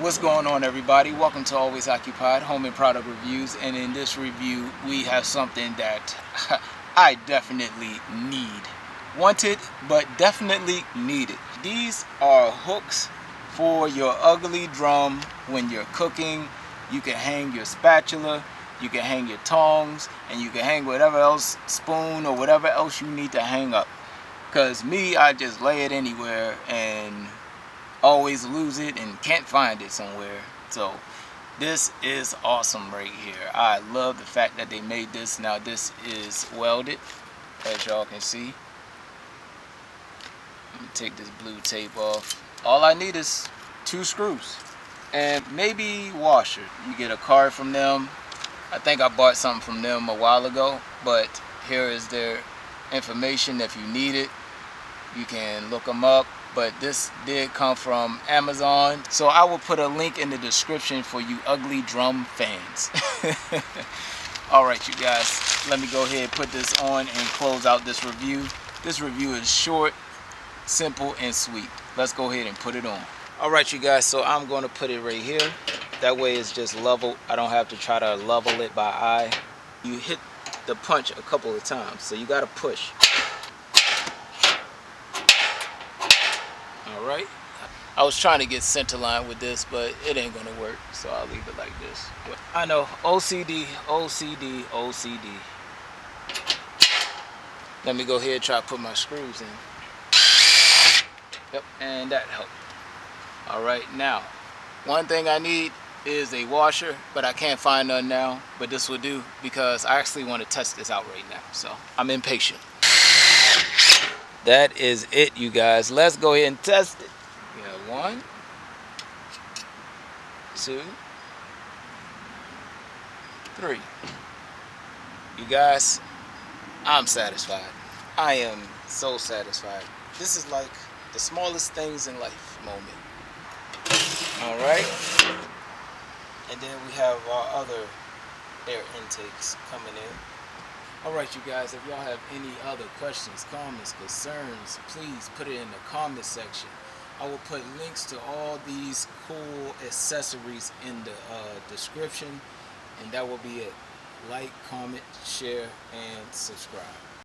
What's going on, everybody? Welcome to Always Occupied Home and Product Reviews, and in this review we have something that I definitely need. Wanted, but definitely needed. These are hooks for your ugly drum when you're cooking. You can hang your spatula, you can hang your tongs, and you can hang whatever else, spoon or whatever else you need to hang up. Because me, I just lay it anywhere and always lose it and can't find it somewhere. So this is awesome right here. I love the fact that they made this. Now this is welded, as y'all can see. Let me take this blue tape off. All I need is 2 screws and maybe washer. You get a card from them. I think I bought something from them a while ago, but here is their information. If you need it, you can look them up. But this did come from Amazon, so I will put a link in the description for you ugly drum fans. Alright, you guys, let me go ahead and put this on and close out this review. This review is short, simple, and sweet. Let's go ahead and put it on. Alright, you guys, so I'm going to put it right here. That way it's just level. I don't have to try to level it by eye. You hit the punch a couple of times, so you got to push. Alright, I was trying to get center line with this, but it ain't gonna work, so I'll leave it like this. I know, OCD, OCD, OCD. Let me go ahead and try to put my screws in. Yep, and that helped. Alright, now, one thing I need is a washer, but I can't find none now, but this will do because I actually want to test this out right now, so I'm impatient. That is it, you guys. Let's go ahead and test it. We have 1, 2, 3. You guys, I'm satisfied. I am so satisfied. This is like the smallest things in life moment. Alright. And then we have our other air intakes coming in. Alright, you guys, if y'all have any other questions, comments, concerns, please put it in the comment section. I will put links to all these cool accessories in the description, and that will be it. Like, comment, share, and subscribe.